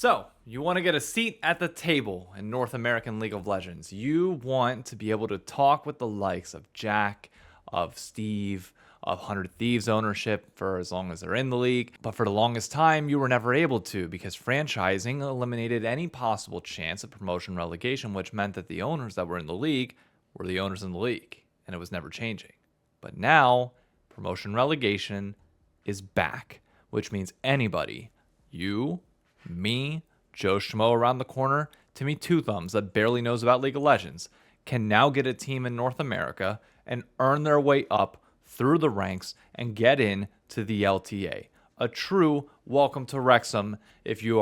So, you want to get a seat at the table in North American League of Legends. You want to be able to talk with the likes of Jack, of Steve, of 100 Thieves ownership for as long as they're in the league. But for the longest time, you were never able to because franchising eliminated any possible chance of promotion relegation, which meant that the owners that were in the league were the owners in the league, and it was never changing. But now, promotion relegation is back, which means anybody, you, me, Joe Schmo around the corner, Timmy Two Thumbs that barely knows about League of Legends, can now get a team in North America and earn their way up through the ranks and get in to the LTA. A true welcome to Wrexham if you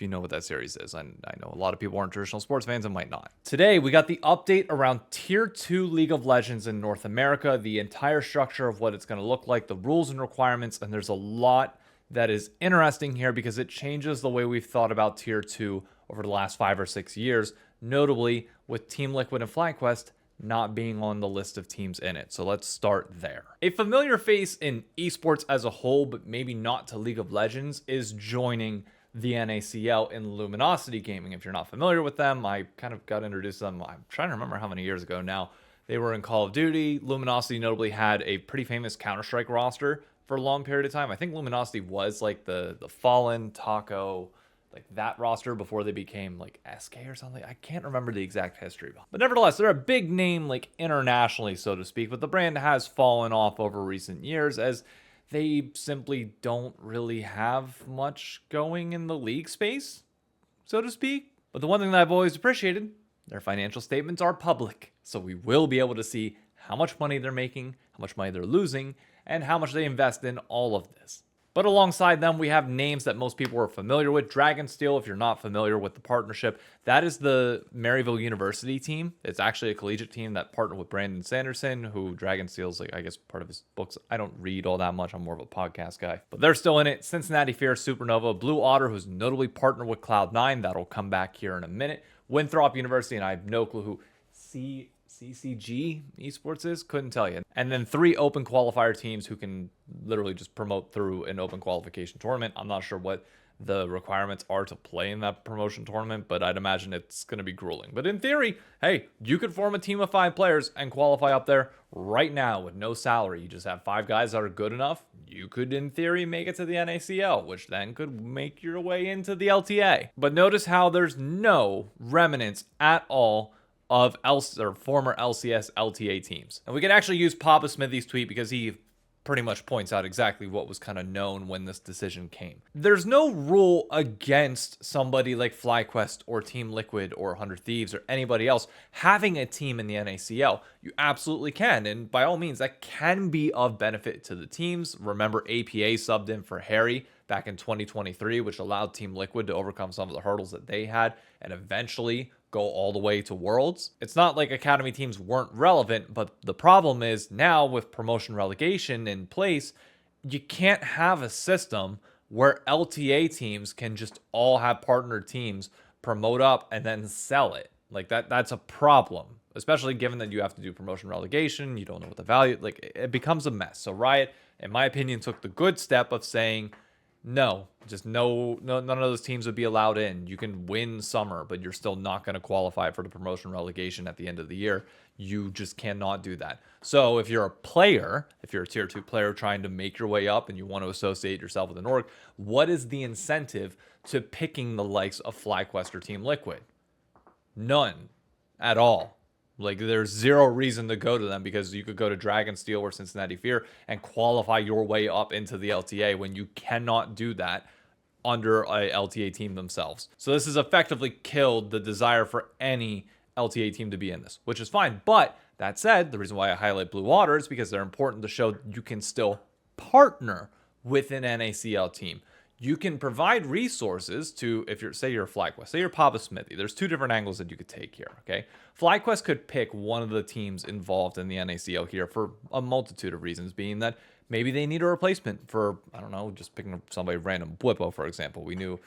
know what that series is. And I know a lot of people aren't traditional sports fans and might not. Today, we got the update around Tier 2 League of Legends in North America, the entire structure of what it's going to look like, the rules and requirements, and there's a lot that is interesting here because it changes the way we've thought about Tier 2 over the last 5 or 6 years, notably with Team Liquid and FlyQuest not being on the list of teams in it. So let's start there. A familiar face in esports as a whole, but maybe not to League of Legends, is joining the NACL in Luminosity Gaming. If you're not familiar with them, I kind of got introduced to them, I'm trying to remember how many years ago now. They were in Call of Duty. Luminosity notably had a pretty famous Counter-Strike roster for a long period of time. I think Luminosity was like the Fallen, Taco, like that roster before they became like SK or something. I can't remember the exact history. But nevertheless, they're a big name like internationally, so to speak, but the brand has fallen off over recent years as they simply don't really have much going in the league space, so to speak. But the one thing that I've always appreciated, their financial statements are public, so we will be able to see how much money they're making, how much money they're losing, and how much they invest in all of this. But alongside them, we have names that most people are familiar with. Dragonsteel, if you're not familiar with the partnership, that is the Maryville University team. It's actually a collegiate team that partnered with Brandon Sanderson, who Dragonsteel's, like, I guess, part of his books. I don't read all that much. I'm more of a podcast guy. But they're still in it. Cincinnati Fear, Supernova, Blue Otter, who's notably partnered with Cloud9. That'll come back here in a minute. Winthrop University, and I have no clue who CCG Esports is, couldn't tell you. And then 3 open qualifier teams who can literally just promote through an open qualification tournament. I'm not sure what the requirements are to play in that promotion tournament, but I'd imagine it's going to be grueling. But in theory, hey, you could form a team of 5 players and qualify up there right now with no salary. You just have 5 guys that are good enough. You could, in theory, make it to the NACL, which then could make your way into the LTA. But notice how there's no remnants at all of former LCS LTA teams. And we can actually use Papa Smithy's tweet because he pretty much points out exactly what was kind of known when this decision came. There's no rule against somebody like FlyQuest or Team Liquid or 100 Thieves or anybody else having a team in the NACL. You absolutely can, and by all means, that can be of benefit to the teams. Remember, APA subbed in for Harry back in 2023, which allowed Team Liquid to overcome some of the hurdles that they had and eventually go all the way to Worlds. It's not like Academy teams weren't relevant, but the problem is now with promotion relegation in place, you can't have a system where LTA teams can just all have partner teams promote up and then sell it. Like that's a problem, especially given that you have to do promotion relegation. You don't know what the value, like it becomes a mess. So Riot, in my opinion, took the good step of saying, no, none of those teams would be allowed in. You can win summer, but you're still not going to qualify for the promotion relegation at the end of the year. You just cannot do that. So if you're a player, if you're a tier 2 player trying to make your way up and you want to associate yourself with an org, what is the incentive to picking the likes of FlyQuest or Team Liquid? None at all. Like, there's zero reason to go to them because you could go to Dragonsteel or Cincinnati Fear and qualify your way up into the LTA when you cannot do that under a LTA team themselves. So this has effectively killed the desire for any LTA team to be in this, which is fine. But that said, the reason why I highlight Blue Water is because they're important to show you can still partner with an NACL team. You can provide resources to, if you're, say you're a FlyQuest, say you're Papa Smithy. There's 2 different angles that you could take here, okay? FlyQuest could pick one of the teams involved in the NACL here for a multitude of reasons, being that maybe they need a replacement for, I don't know, just picking somebody random. Bwipo, for example. We knew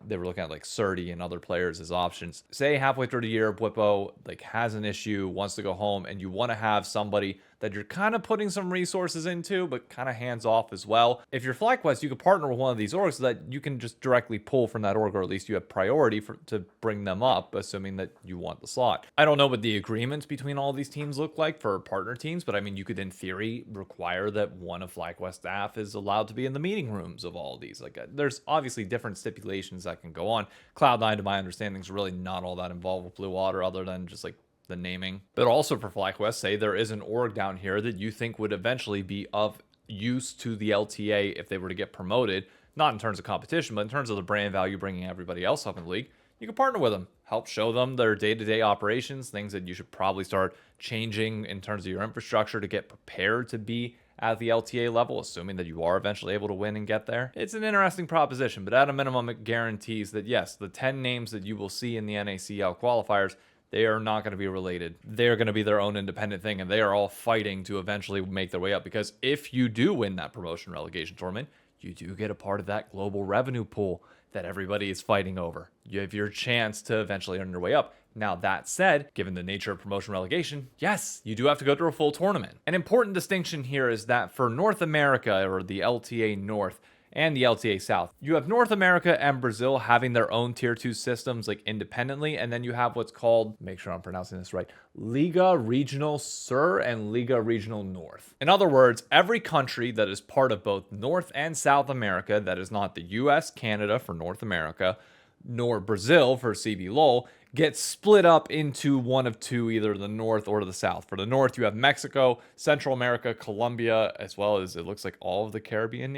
they were looking at like Surdy and other players as options. Say halfway through the year, Bwipo like has an issue, wants to go home, and you want to have somebody that you're kind of putting some resources into, but kind of hands off as well. If you're FlyQuest, you could partner with one of these orgs so that you can just directly pull from that org, or at least you have priority to bring them up, assuming that you want the slot. I don't know what the agreements between all these teams look like for partner teams, but I mean, you could in theory require that one of FlyQuest staff is allowed to be in the meeting rooms of all of these. Like, there's obviously different stipulations that can go on. Cloud9, to my understanding, is really not all that involved with Blue Water, other than just like the naming. But also for FlyQuest, say there is an org down here that you think would eventually be of use to the LTA if they were to get promoted, not in terms of competition, but in terms of the brand value, bringing everybody else up in the league. You can partner with them, help show them their day-to-day operations, things that you should probably start changing in terms of your infrastructure to get prepared to be at the LTA level, assuming that you are eventually able to win and get there. It's an interesting proposition, but at a minimum, it guarantees that yes, the 10 names that you will see in the NACL qualifiers, they are not going to be related. They're going to be their own independent thing, and they are all fighting to eventually make their way up. Because if you do win that promotion relegation tournament, you do get a part of that global revenue pool that everybody is fighting over. You have your chance to eventually earn your way up. Now, that said, given the nature of promotion relegation, yes, you do have to go through a full tournament. An important distinction here is that for North America, or the LTA North, and the LTA South, you have North America and Brazil having their own tier 2 systems like independently, and then you have what's called, make sure I'm pronouncing this right, Liga Regional Sur and Liga Regional North. In other words, every country that is part of both North and South America, that is not the US, Canada for North America, nor Brazil for CBLOL, gets split up into one of two, either the North or the South. For the North, you have Mexico, Central America, Colombia, as well as it looks like all of the Caribbean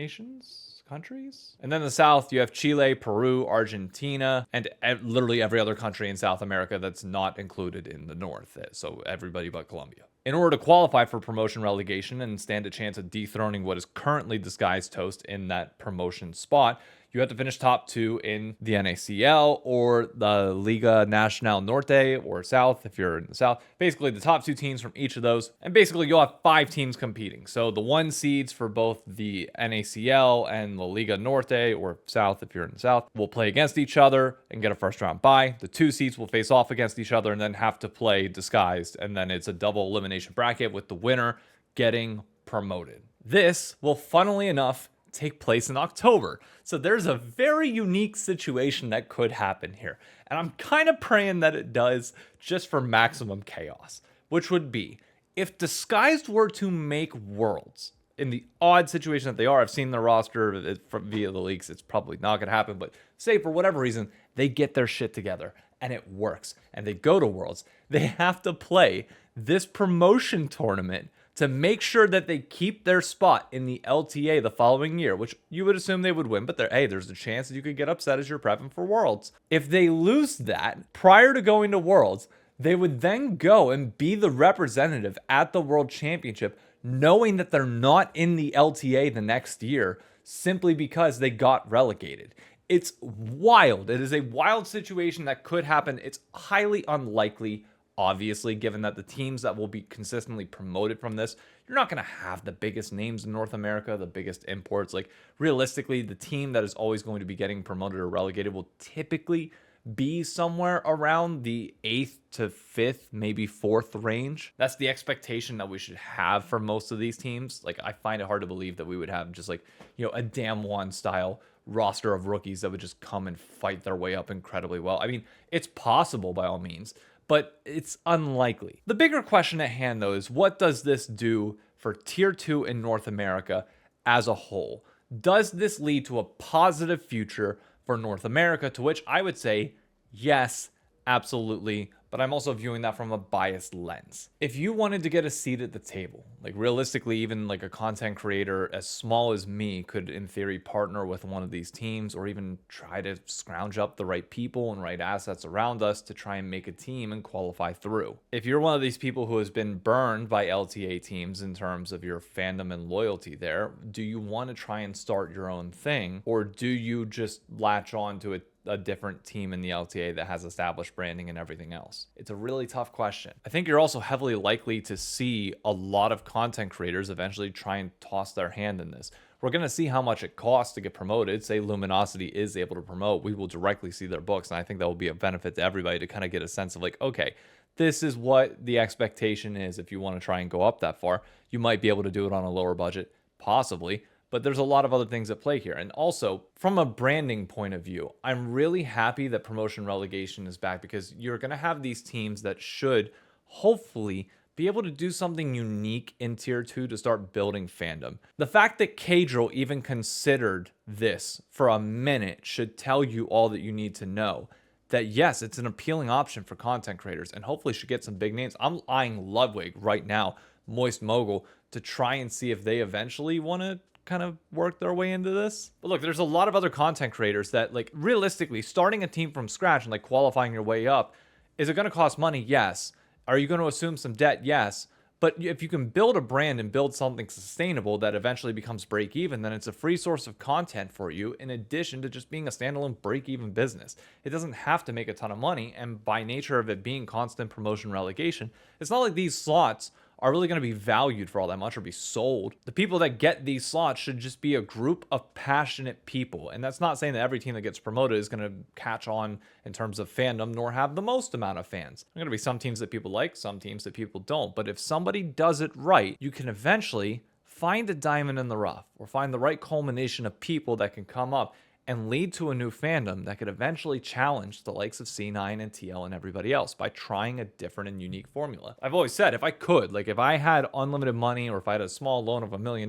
countries. And then the South, you have Chile, Peru, Argentina, and literally every other country in South America that's not included in the North. So everybody but Colombia. In order to qualify for promotion relegation and stand a chance of dethroning what is currently Disguised Toast in that promotion spot, you have to finish top 2 in the NACL or the Liga Nacional Norte or South if you're in the South. Basically, the top 2 teams from each of those. And basically, you'll have 5 teams competing. So the 1 seeds for both the NACL and the Liga Norte or South if you're in the South will play against each other and get a first round bye. The 2 seeds will face off against each other and then have to play Disguised. And then it's a double elimination bracket with the winner getting promoted. This will, funnily enough, take place in October. So there's a very unique situation that could happen here. And I'm kind of praying that it does, just for maximum chaos, which would be if Disguised were to make Worlds in the odd situation that they are. I've seen the roster via the leaks. It's probably not going to happen, but say for whatever reason, they get their shit together and it works and they go to Worlds. They have to play this promotion tournament to make sure that they keep their spot in the LTA the following year, which you would assume they would win, but there's a chance that you could get upset as you're prepping for Worlds. If they lose that prior to going to Worlds, they would then go and be the representative at the World Championship, knowing that they're not in the LTA the next year simply because they got relegated. It's wild. It is a wild situation that could happen. It's highly unlikely. Obviously, given that the teams that will be consistently promoted from this, you're not going to have the biggest names in North America, the biggest imports. Like, realistically, the team that is always going to be getting promoted or relegated will typically be somewhere around the 8th to 5th, maybe 4th range. That's the expectation that we should have for most of these teams. Like, I find it hard to believe that we would have just like, a Damwon style roster of rookies that would just come and fight their way up incredibly well. I mean, it's possible by all means, but it's unlikely. The bigger question at hand, though, is what does this do for Tier 2 in North America as a whole? Does this lead to a positive future for North America? To which I would say, yes, absolutely. But I'm also viewing that from a biased lens. If you wanted to get a seat at the table, like realistically, even like a content creator as small as me could in theory partner with one of these teams, or even try to scrounge up the right people and right assets around us to try and make a team and qualify through. If you're one of these people who has been burned by LTA teams in terms of your fandom and loyalty there, do you want to try and start your own thing? Or do you just latch on to a different team in the LTA that has established branding and everything else? It's a really tough question. I think you're also heavily likely to see a lot of content creators eventually try and toss their hand in this. We're going to see how much it costs to get promoted. Say Luminosity is able to promote, we will directly see their books, and I think that will be a benefit to everybody to kind of get a sense of like, okay, this is what the expectation is if you want to try and go up that far. You might be able to do it on a lower budget, possibly, but there's a lot of other things at play here. And also, from a branding point of view, I'm really happy that promotion relegation is back, because you're going to have these teams that should hopefully be able to do something unique in tier 2 to start building fandom. The fact that Cadril even considered this for a minute should tell you all that you need to know. That yes, it's an appealing option for content creators and hopefully should get some big names. I'm eyeing Ludwig right now, Moist Mogul, to try and see if they eventually want to kind of work their way into this. But look, there's a lot of other content creators that, like, realistically, starting a team from scratch and like qualifying your way up, is it going to cost money? Yes. Are you going to assume some debt? Yes. But if you can build a brand and build something sustainable that eventually becomes break even, then it's a free source of content for you in addition to just being a standalone break even business. It doesn't have to make a ton of money, and by nature of it being constant promotion relegation, it's not like these slots are really going to be valued for all that much or be sold. The people that get these slots should just be a group of passionate people. And that's not saying that every team that gets promoted is going to catch on in terms of fandom, nor have the most amount of fans. There are going to be some teams that people like, some teams that people don't. But if somebody does it right, you can eventually find a diamond in the rough, or find the right culmination of people that can come up and lead to a new fandom that could eventually challenge the likes of C9 and TL and everybody else by trying a different and unique formula. I've always said, if I could, like if I had unlimited money, or if I had a small loan of $1 million,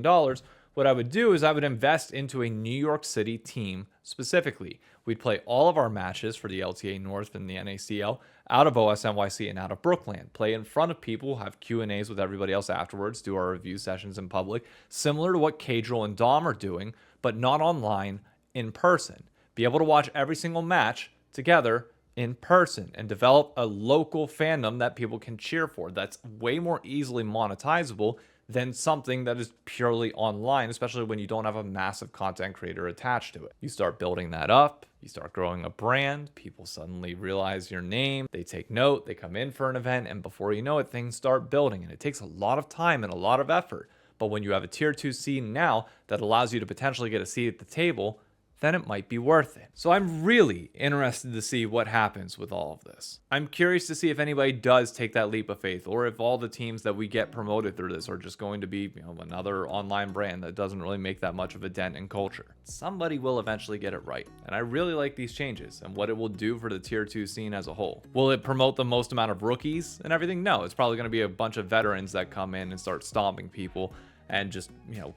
what I would do is I would invest into a New York City team specifically. We'd play all of our matches for the LTA North and the NACL out of OSNYC and out of Brookland. Play in front of people, have Q&As with everybody else afterwards, do our review sessions in public, similar to what Cadril and Dom are doing, but not online, in person. Be able to watch every single match together in person and develop a local fandom that people can cheer for. That's way more easily monetizable than something that is purely online, especially when you don't have a massive content creator attached to it. You start building that up, you start growing a brand, people suddenly realize your name, they take note, they come in for an event, and before you know it, things start building. And it takes a lot of time and a lot of effort. But when you have a tier 2 scene now that allows you to potentially get a seat at the table, then it might be worth it. So I'm really interested to see what happens with all of this. I'm curious to see if anybody does take that leap of faith, or if all the teams that we get promoted through this are just going to be, another online brand that doesn't really make that much of a dent in culture. Somebody will eventually get it right. And I really like these changes and what it will do for the tier 2 scene as a whole. Will it promote the most amount of rookies and everything? No, it's probably going to be a bunch of veterans that come in and start stomping people and just,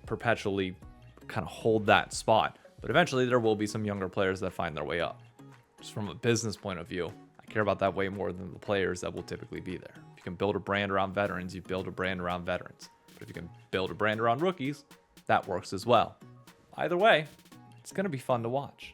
perpetually kind of hold that spot. But eventually there will be some younger players that find their way up. Just from a business point of view, I care about that way more than the players that will typically be there. If you can build a brand around veterans, you build a brand around veterans. But if you can build a brand around rookies, that works as well. Either way, it's going to be fun to watch.